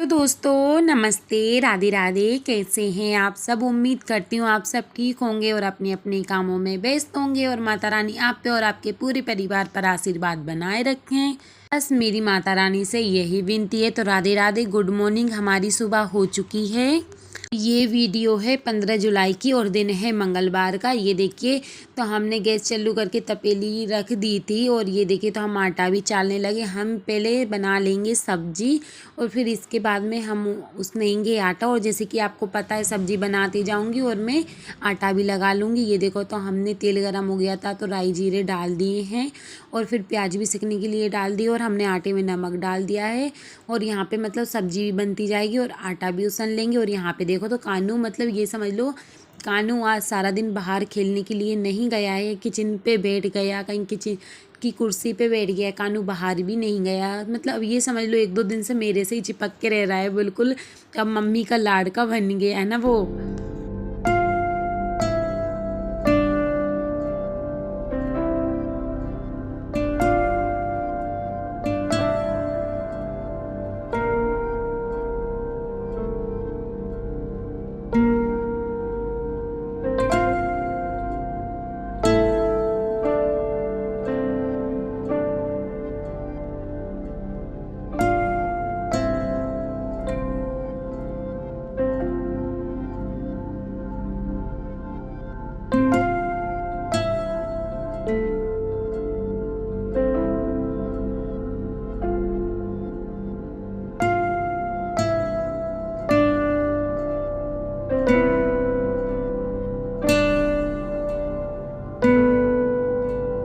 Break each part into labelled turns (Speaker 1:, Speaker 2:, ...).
Speaker 1: दोस्तों नमस्ते, राधे राधे। कैसे हैं आप सब? उम्मीद करती हूँ आप सब ठीक होंगे और अपने अपने कामों में व्यस्त होंगे और माता रानी आप पे और आपके पूरे परिवार पर आशीर्वाद बनाए रखें। बस मेरी माता रानी से यही विनती है। तो राधे राधे, गुड मॉर्निंग। हमारी सुबह हो चुकी है। ये वीडियो है 15 जुलाई की और दिन है मंगलवार का। ये देखिए, तो हमने गैस चालू करके तपेली रख दी थी और ये देखिए तो हम आटा भी चालने लगे। हम पहले बना लेंगे सब्जी और फिर इसके बाद में हम उसनेंगे आटा। और जैसे कि आपको पता है सब्जी बनाती जाऊंगी और मैं आटा भी लगा लूँगी। ये देखो तो हमने तेल गरम हो गया था तो राई जीरे डाल दिए हैं और फिर प्याज भी सिकने के लिए डाल दिए और हमने आटे में नमक डाल दिया है। और यहाँ पे मतलब सब्जी भी बनती जाएगी और आटा भी उसन लेंगे। और यहाँ पे देखो तो कानू, मतलब ये समझ लो कानू आज सारा दिन बाहर खेलने के लिए नहीं गया है, किचन पे बैठ गया, कहीं किचन की कुर्सी पे बैठ गया। कानू बाहर भी नहीं गया, मतलब ये समझ लो 1-2 दिन से मेरे से ही चिपक के रह रहा है बिल्कुल। अब मम्मी का लाड़का बन गया है ना वो।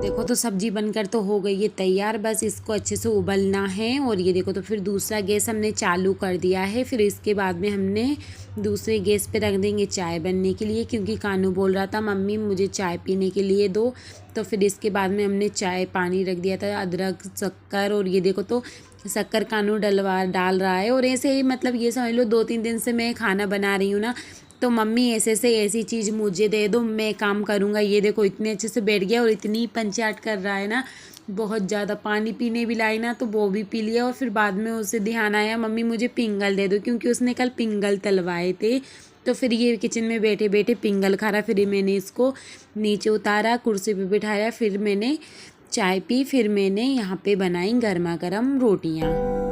Speaker 1: देखो तो सब्जी बनकर तो हो गई है तैयार, बस इसको अच्छे से उबलना है। और ये देखो तो फिर दूसरा गैस हमने चालू कर दिया है। फिर इसके बाद में हमने दूसरे गैस पे रख देंगे चाय बनने के लिए, क्योंकि कानू बोल रहा था मम्मी मुझे चाय पीने के लिए दो। तो फिर इसके बाद में हमने चाय पानी रख दिया था, अदरक शक्कर। और ये देखो तो शक्कर कानू डाल रहा है। और ऐसे ही मतलब ये समझ लो 2-3 दिन से मैं खाना बना रही हूँ ना, तो मम्मी ऐसे से ऐसी चीज़ मुझे दे दो, मैं काम करूँगा। ये देखो इतने अच्छे से बैठ गया और इतनी पंचायत कर रहा है ना, बहुत ज़्यादा। पानी पीने भी लाई ना तो वो भी पी लिया। और फिर बाद में उसे ध्यान आया मम्मी मुझे पिंगल दे दो, क्योंकि उसने कल पिंगल तलवाए थे। तो फिर ये किचन में बैठे बैठे पिंगल खा रहा। फिर मैंने इसको नीचे उतारा, कुर्सी पे बिठाया, फिर मैंने चाय पी, फिर मैंने यहाँ पे बनाई गर्मा गर्म रोटियाँ।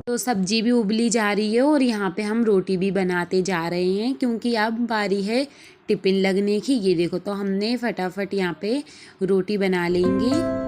Speaker 1: तो सब्जी भी उबली जा रही है और यहाँ पे हम रोटी भी बनाते जा रहे हैं, क्योंकि अब बारी है टिफ़िन लगने की। ये देखो तो हमने फटाफट यहाँ पे रोटी बना लेंगे।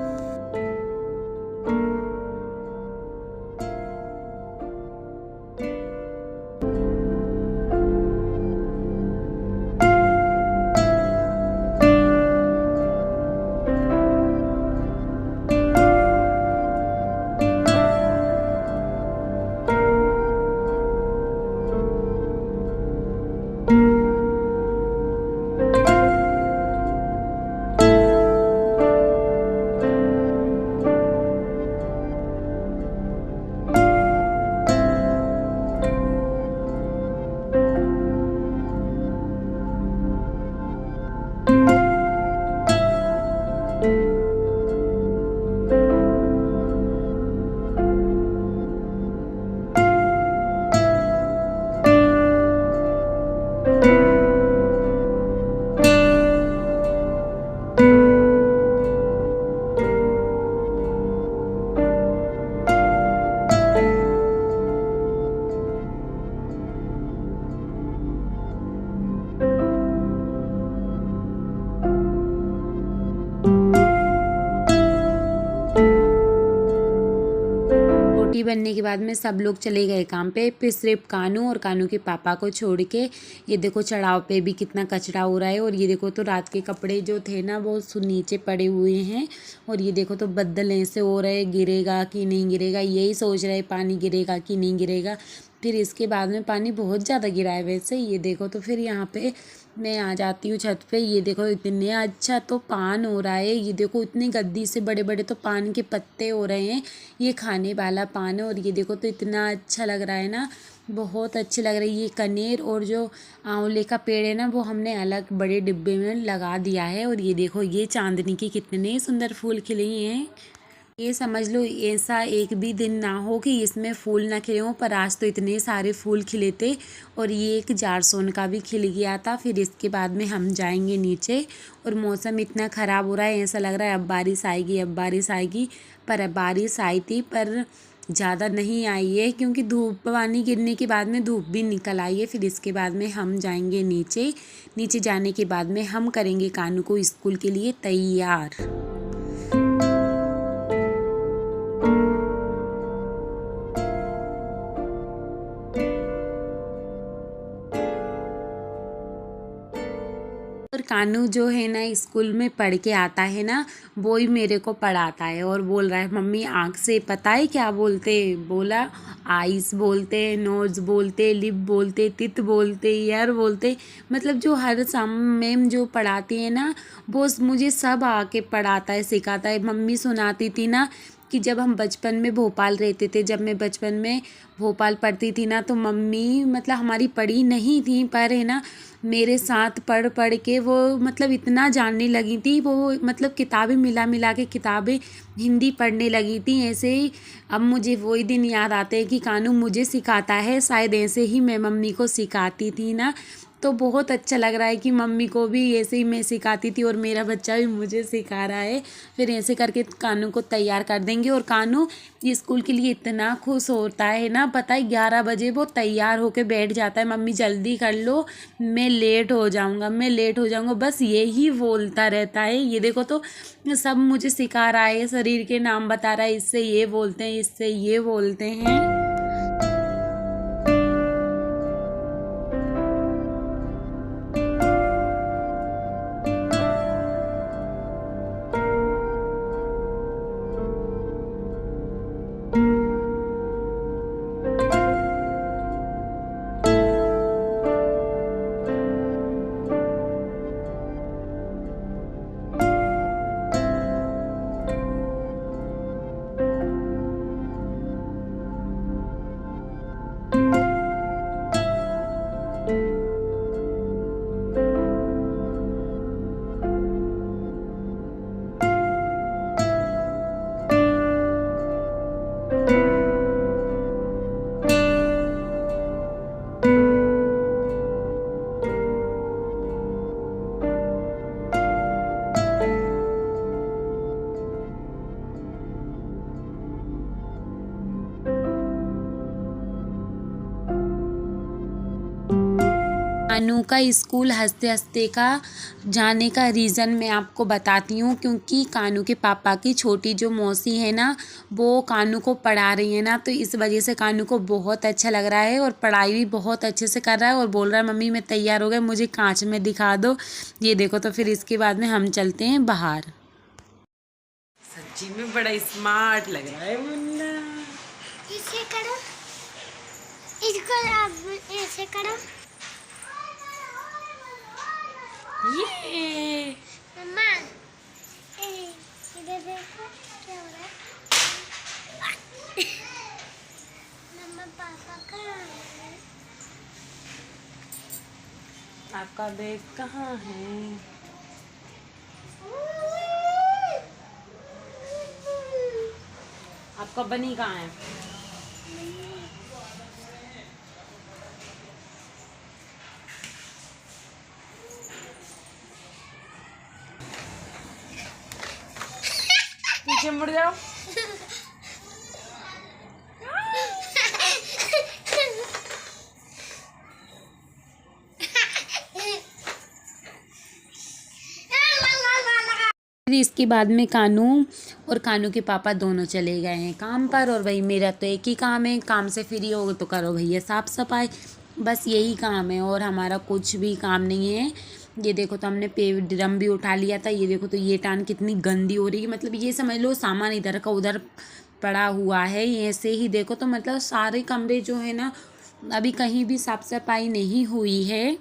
Speaker 1: रोटी बनने के बाद में सब लोग चले गए काम पे, फिर सिर्फ कानू और कानू के पापा को छोड़ के। ये देखो चढ़ाव पे भी कितना कचरा हो रहा है। और ये देखो तो रात के कपड़े जो थे ना वो नीचे पड़े हुए हैं। और ये देखो तो बदल ऐसे हो रहे, गिरेगा कि नहीं गिरेगा, यही सोच रहे पानी गिरेगा कि नहीं गिरेगा। फिर इसके बाद में पानी बहुत ज़्यादा गिरा है वैसे ये देखो। तो फिर यहाँ पे मैं आ जाती हूँ छत पे। ये देखो इतने अच्छा तो पान हो रहा है। ये देखो इतनी गद्दी से बड़े बड़े तो पान के पत्ते हो रहे हैं। ये खाने वाला पान है और ये देखो तो इतना अच्छा लग रहा है ना, बहुत अच्छे लग रही है। ये कनेर और जो आंवले का पेड़ है ना वो हमने अलग बड़े डिब्बे में लगा दिया है। और ये देखो ये चांदनी के कितने सुंदर फूल खिले हैं। ये समझ लो ऐसा एक भी दिन ना हो कि इसमें फूल ना खिले हों, पर आज तो इतने सारे फूल खिले थे। और ये एक जारसोन का भी खिल गया था। फिर इसके बाद में हम जाएंगे नीचे। और मौसम इतना ख़राब हो रहा है, ऐसा लग रहा है अब बारिश आएगी अब बारिश आएगी। पर अब बारिश आई थी पर ज़्यादा नहीं आई है, क्योंकि धूप पानी गिरने के बाद में धूप भी निकल आई है। फिर इसके बाद में हम जाएंगे नीचे। नीचे जाने के बाद में हम करेंगे कानू को स्कूल के लिए तैयार। और कानू जो है ना स्कूल में पढ़ के आता है ना, वो ही मेरे को पढ़ाता है और बोल रहा है मम्मी आँख से पता है क्या बोलते, बोला आइस बोलते, नोज बोलते, लिप बोलते, तित बोलते, ईयर बोलते। मतलब जो हर सम मैम जो पढ़ाती है ना वो मुझे सब आके पढ़ाता है सिखाता है। मम्मी सुनाती थी ना कि जब हम बचपन में भोपाल रहते थे, जब मैं बचपन में भोपाल पढ़ती थी ना, तो मम्मी मतलब हमारी पढ़ी नहीं थी पर है ना मेरे साथ पढ़ पढ़ के वो मतलब इतना जानने लगी थी। वो मतलब किताबें मिला मिला के किताबें हिंदी पढ़ने लगी थी ऐसे ही। अब मुझे वही दिन याद आते हैं कि कानू मुझे सिखाता है, शायद ऐसे ही मैं मम्मी को सिखाती थी ना। तो बहुत अच्छा लग रहा है कि मम्मी को भी ऐसे ही मैं सिखाती थी और मेरा बच्चा भी मुझे सिखा रहा है। फिर ऐसे करके कानू को तैयार कर देंगे। और कानू स्कूल के लिए इतना खुश होता है ना, पता है 11 बजे वो तैयार होके बैठ जाता है, मम्मी जल्दी कर लो मैं लेट हो जाऊँगा मैं लेट हो जाऊँगा, बस यही बोलता रहता है। ये देखो तो सब मुझे सिखा रहा है, शरीर के नाम बता रहा है, इससे ये बोलते हैं इससे ये बोलते हैं। कानू का स्कूल हंसते हंसते का जाने का रीज़न मैं आपको बताती हूँ, क्योंकि कानू के पापा की छोटी जो मौसी है ना वो कानू को पढ़ा रही है ना, तो इस वजह से कानू को बहुत अच्छा लग रहा है और पढ़ाई भी बहुत अच्छे से कर रहा है। और बोल रहा है मम्मी मैं तैयार हो गया, मुझे कांच में दिखा दो। ये देखो तो फिर इसके बाद में हम चलते हैं बाहर। सच्ची में बड़ा स्मार्ट लग रहा है मुन्ना।
Speaker 2: ऐसे करो, इसको आप ऐसे करो।
Speaker 1: ये
Speaker 2: मम्मा इधर देखो क्या हो रहा है। मम्मा पापा कहाँ है?
Speaker 1: आपका बैग कहाँ है? आपका बनी कहाँ है? पीछे मुड़ जाओ। फिर इसके बाद में कानू और कानू के पापा दोनों चले गए हैं काम पर। और वही मेरा तो एक ही काम है, काम से फ्री हो तो करो भैया साफ़ सफाई, बस यही काम है और हमारा कुछ भी काम नहीं है। ये देखो तो हमने ड्रम भी उठा लिया था। ये देखो तो ये टान कितनी गंदी हो रही है, मतलब ये समझ लो सामान इधर का उधर पड़ा हुआ है। ऐसे ही देखो तो मतलब सारे कमरे जो है ना अभी कहीं भी साफ़ सफाई नहीं हुई है।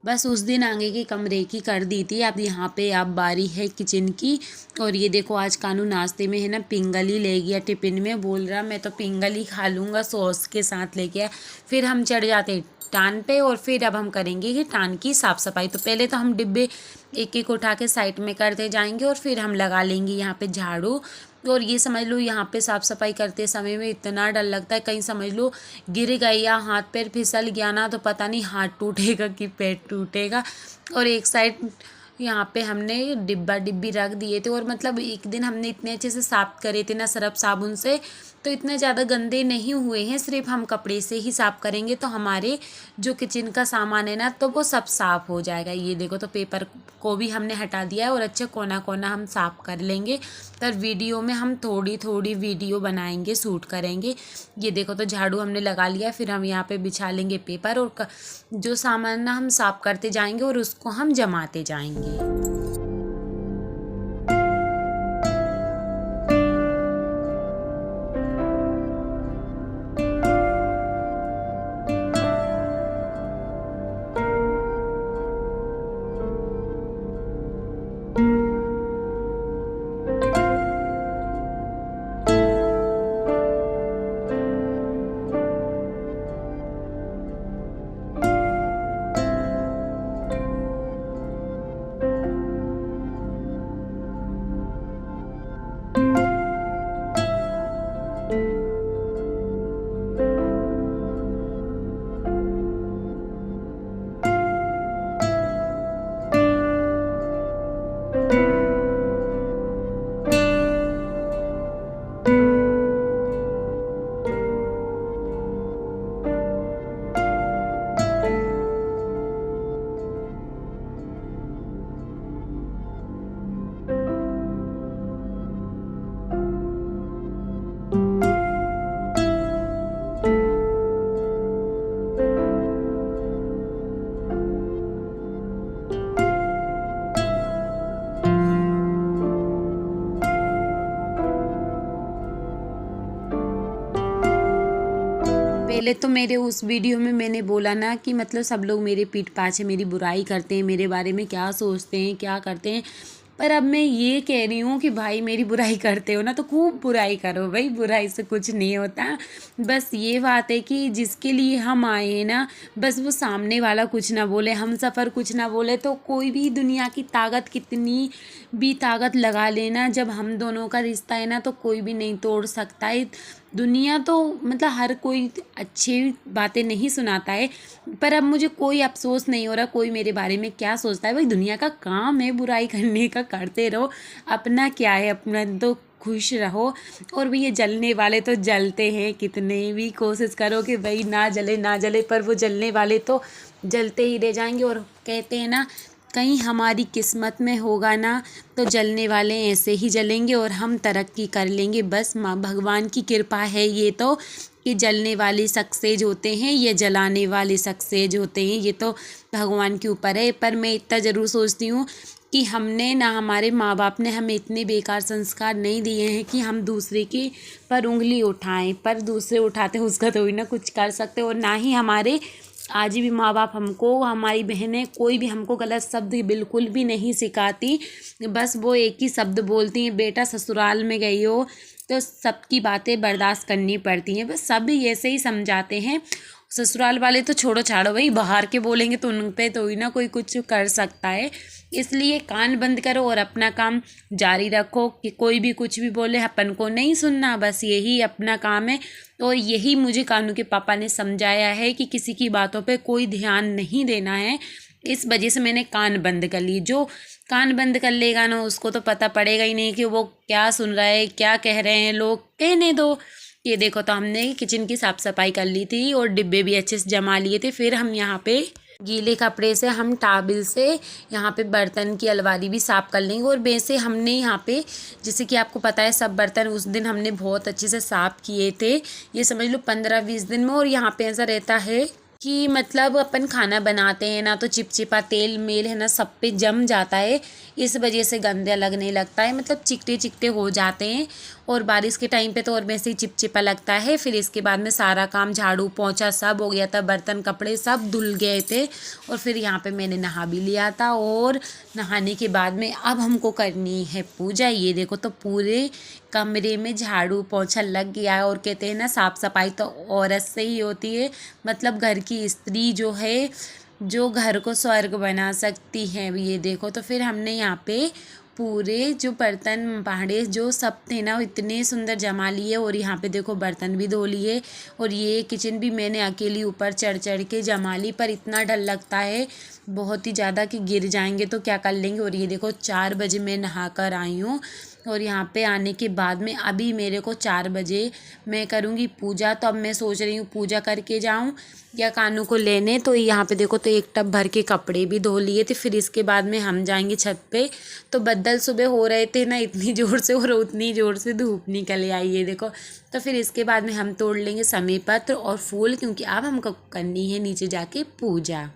Speaker 1: बस उस दिन आगे के कमरे की कर दी थी। अब यहाँ पे अब बारी है किचन की। और ये देखो आज कानू नाश्ते में है ना पिंगली ले गया टिफ़िन में, बोल रहा मैं तो पिंगली खा लूँगा सॉस के साथ लेके आया। फिर हम चढ़ जाते टान पे और फिर अब हम करेंगे कि टान की साफ़ सफाई। तो पहले तो हम डिब्बे एक एक उठा के साइड में करते जाएंगे और फिर हम लगा लेंगे यहाँ पे झाड़ू। और ये समझ लो यहाँ पे साफ़ सफाई करते समय में इतना डर लगता है, कहीं समझ लो गिर गई या हाथ पैर फिसल गया ना तो पता नहीं हाथ टूटेगा कि पैर टूटेगा। और एक साइड यहाँ पे हमने डिब्बा डिब्बी रख दिए थे और मतलब एक दिन हमने इतने अच्छे से साफ़ करे थे ना सर्फ साबुन से, तो इतने ज़्यादा गंदे नहीं हुए हैं। सिर्फ हम कपड़े से ही साफ़ करेंगे तो हमारे जो किचन का सामान है ना तो वो सब साफ़ हो जाएगा। ये देखो तो पेपर को भी हमने हटा दिया है और अच्छे कोना कोना हम साफ़ कर लेंगे। पर वीडियो में हम थोड़ी थोड़ी वीडियो बनाएंगे, शूट करेंगे। ये देखो तो झाड़ू हमने लगा लिया, फिर हम यहाँ पे बिछा लेंगे पेपर और जो सामान ना हम साफ़ करते जाएंगे और उसको हम जमाते जाएंगे। पहले तो मेरे उस वीडियो में मैंने बोला ना कि मतलब सब लोग मेरे पीठ पाछे मेरी बुराई करते हैं, मेरे बारे में क्या सोचते हैं क्या करते हैं। पर अब मैं ये कह रही हूँ कि भाई मेरी बुराई करते हो ना तो खूब बुराई करो भाई, बुराई से कुछ नहीं होता। बस ये बात है कि जिसके लिए हम आए हैं ना बस वो सामने वाला कुछ ना बोले, हम सफ़र कुछ ना बोले, तो कोई भी दुनिया की ताकत कितनी भी ताकत लगा लेना, जब हम दोनों का रिश्ता है ना तो कोई भी नहीं तोड़ सकता है। दुनिया तो मतलब हर कोई अच्छी बातें नहीं सुनाता है, पर अब मुझे कोई अफसोस नहीं हो रहा कोई मेरे बारे में क्या सोचता है। भाई दुनिया का काम है बुराई करने का, करते रहो, अपना क्या है, अपना तो खुश रहो। और भी ये जलने वाले तो जलते हैं, कितने भी कोशिश करो कि भाई ना जले ना जले, पर वो जलने वाले तो जलते ही रह जाएंगे। और कहते हैं ना कहीं हमारी किस्मत में होगा ना तो जलने वाले ऐसे ही जलेंगे और हम तरक्की कर लेंगे। बस माँ भगवान की कृपा है ये तो, कि जलने वाले सक्सेस होते हैं या जलाने वाले सक्सेस होते हैं, ये तो भगवान के ऊपर है। पर मैं इतना ज़रूर सोचती हूँ कि हमने ना, हमारे माँ बाप ने हमें इतने बेकार संस्कार नहीं दिए हैं कि हम दूसरे की पर उंगली उठाएं, पर दूसरे उठाते हैं उसका तो ही ना कुछ कर सकते। और ना ही हमारे आज भी माँ बाप हमको, हमारी बहनें, कोई भी हमको गलत शब्द बिल्कुल भी नहीं सिखाती। बस वो एक ही शब्द बोलती हैं, बेटा ससुराल में गई हो तो सबकी बातें बर्दाश्त करनी पड़ती हैं। बस सब ऐसे ही समझाते हैं। ससुराल वाले तो छोड़ो छाड़ो भाई, बाहर के बोलेंगे तो उन पे तो ही ना कोई कुछ कर सकता है। इसलिए कान बंद करो और अपना काम जारी रखो, कि कोई भी कुछ भी बोले अपन को नहीं सुनना, बस यही अपना काम है। और यही मुझे कानू के पापा ने समझाया है कि किसी की बातों पे कोई ध्यान नहीं देना है। इस वजह से मैंने कान बंद कर ली। जो कान बंद कर लेगा ना उसको तो पता पड़ेगा ही नहीं कि वो क्या सुन रहा है, क्या कह रहे हैं लोग, कहने दो। ये देखो तो हमने किचन की साफ़ सफाई कर ली थी और डिब्बे भी अच्छे से जमा लिए थे। फिर हम यहाँ पे गीले कपड़े से, हम टॉवल से यहाँ पे बर्तन की अलमारी भी साफ़ कर लेंगे। और वैसे हमने यहाँ पे, जैसे कि आपको पता है, सब बर्तन उस दिन हमने बहुत अच्छे से साफ़ किए थे, ये समझ लो 15-20 दिन में। और यहाँ पे ऐसा रहता है कि मतलब अपन खाना बनाते हैं ना तो चिपचिपा तेल मेल है ना सब पे जम जाता है, इस वजह से गंदा लगने लगता है, मतलब चिकटे चिकटे हो जाते हैं। और बारिश के टाइम पे तो और वैसे ही चिपचिपा लगता है। फिर इसके बाद में सारा काम झाड़ू पोंछा सब हो गया था, बर्तन कपड़े सब धुल गए थे और फिर यहाँ पे मैंने नहा भी लिया था। और नहाने के बाद में अब हमको करनी है पूजा। ये देखो तो पूरे कमरे में झाड़ू पोंछा लग गया है। और कहते हैं ना साफ सफाई तो औरत से ही होती है, मतलब घर की स्त्री जो है जो घर को स्वर्ग बना सकती है। ये देखो तो फिर हमने यहाँ पे पूरे जो बर्तन भांडे जो सब थे ना इतने सुंदर जमा लिए। और यहाँ पे देखो बर्तन भी धो लिए। और ये किचन भी मैंने अकेली ऊपर चढ़ चढ़ के जमा ली, पर इतना डर लगता है बहुत ही ज़्यादा कि गिर जाएंगे तो क्या कर लेंगे। और ये देखो 4 बजे मैं नहा कर आई हूँ। और यहाँ पे आने के बाद में अभी मेरे को 4 बजे मैं करूँगी पूजा। तो अब मैं सोच रही हूँ पूजा करके जाऊँ या कानू को लेने। तो यहाँ पे देखो तो एक टब भर के कपड़े भी धो लिए थे। फिर इसके बाद में हम जाएंगे छत पे। तो बदल सुबह हो रहे थे ना इतनी ज़ोर से और उतनी ज़ोर से धूप निकल आई है देखो। तो फिर इसके बाद में हम तोड़ लेंगे समी पत्र और फूल, क्योंकि अब हमको करनी है नीचे जाके पूजा।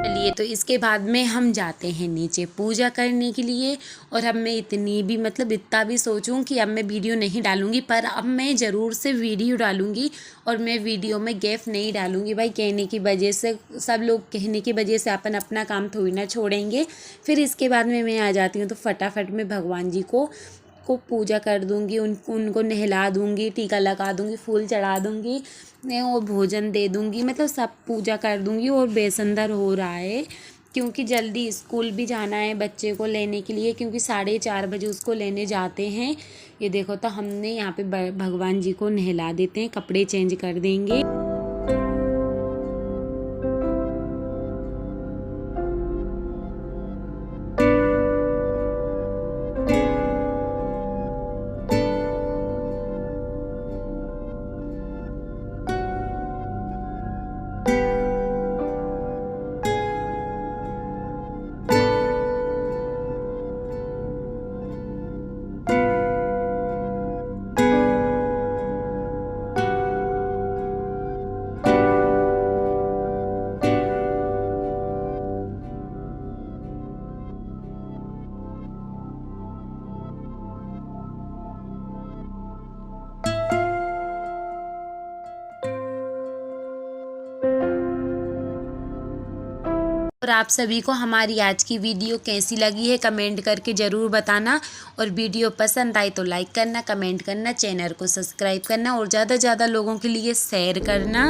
Speaker 1: चलिए तो इसके बाद में हम जाते हैं नीचे पूजा करने के लिए। और अब मैं इतनी भी मतलब इतना भी सोचूं कि अब मैं वीडियो नहीं डालूंगी, पर अब मैं ज़रूर से वीडियो डालूंगी। और मैं वीडियो में गैप नहीं डालूंगी भाई, कहने की वजह से सब लोग कहने की वजह से अपन अपना काम थोड़ी ना छोड़ेंगे। फिर इसके बाद में मैं आ जाती हूँ तो फटाफट में भगवान जी को पूजा कर दूंगी, उनको नहला दूंगी, टीका लगा दूंगी, फूल चढ़ा दूंगी और भोजन दे दूंगी, मतलब सब पूजा कर दूंगी। और बेसंदर हो रहा है क्योंकि जल्दी स्कूल भी जाना है बच्चे को लेने के लिए, क्योंकि 4:30 बजे उसको लेने जाते हैं। ये देखो तो हमने यहाँ पे भगवान जी को नहला देते हैं, कपड़े चेंज कर देंगे। और आप सभी को हमारी आज की वीडियो कैसी लगी है कमेंट करके ज़रूर बताना। और वीडियो पसंद आए तो लाइक करना, कमेंट करना, चैनल को सब्सक्राइब करना और ज़्यादा से ज़्यादा लोगों के लिए शेयर करना।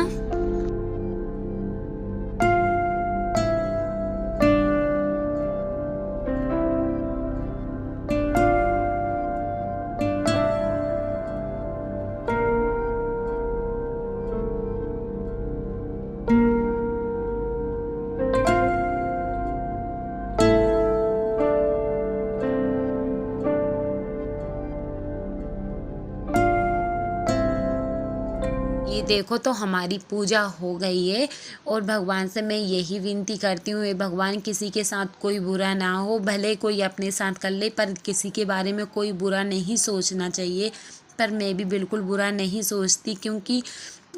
Speaker 1: ये देखो तो हमारी पूजा हो गई है। और भगवान से मैं यही विनती करती हूँ, भगवान किसी के साथ कोई बुरा ना हो, भले कोई अपने साथ कर ले पर किसी के बारे में कोई बुरा नहीं सोचना चाहिए। पर मैं भी बिल्कुल बुरा नहीं सोचती, क्योंकि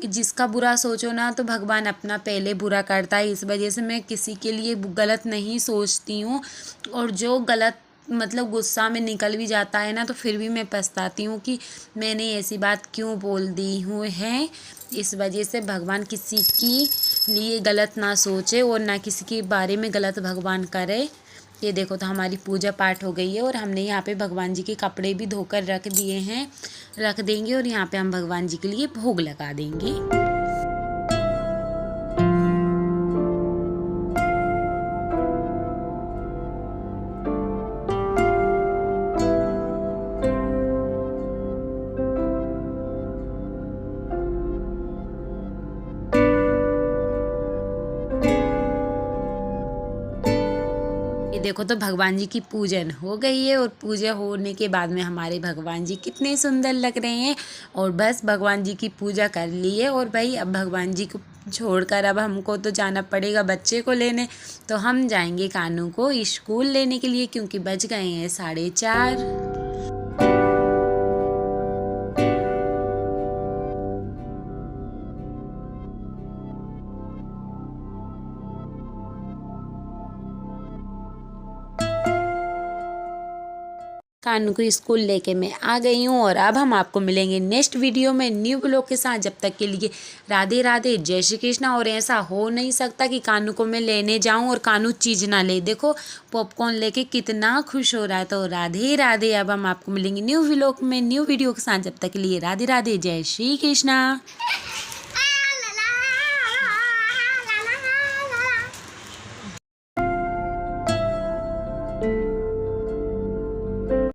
Speaker 1: जिसका बुरा सोचो ना तो भगवान अपना पहले बुरा करता है। इस वजह से मैं किसी के लिए गलत नहीं सोचती हूँ। और जो गलत मतलब गुस्सा में निकल भी जाता है ना तो फिर भी मैं पछताती हूँ कि मैंने ऐसी बात क्यों बोल दी हुए हैं। इस वजह से भगवान किसी की लिए गलत ना सोचे और ना किसी के बारे में गलत भगवान करे। ये देखो तो हमारी पूजा पाठ हो गई है और हमने यहाँ पे भगवान जी के कपड़े भी धोकर रख दिए हैं, रख देंगे। और यहाँ पे हम भगवान जी के लिए भोग लगा देंगे। देखो तो भगवान जी की पूजन हो गई है और पूजा होने के बाद में हमारे भगवान जी कितने सुंदर लग रहे हैं। और बस भगवान जी की पूजा कर ली है और भाई अब भगवान जी को छोड़कर अब हमको तो जाना पड़ेगा बच्चे को लेने। तो हम जाएंगे कानू को स्कूल लेने के लिए क्योंकि बज गए हैं 4:30। कानू को स्कूल लेके मैं आ गई हूँ और अब हम आपको मिलेंगे नेक्स्ट वीडियो में न्यू ब्लॉग के साथ। जब तक के लिए राधे राधे, जय श्री कृष्णा। और ऐसा हो नहीं सकता कि कानू को मैं लेने जाऊँ और कानू चीज़ ना ले। देखो पॉपकॉर्न लेके कितना खुश हो रहा है। तो राधे राधे। अब हम आपको मिलेंगे न्यू ब्लॉग में न्यू वीडियो के साथ। जब तक के लिए राधे राधे, जय श्री कृष्णा।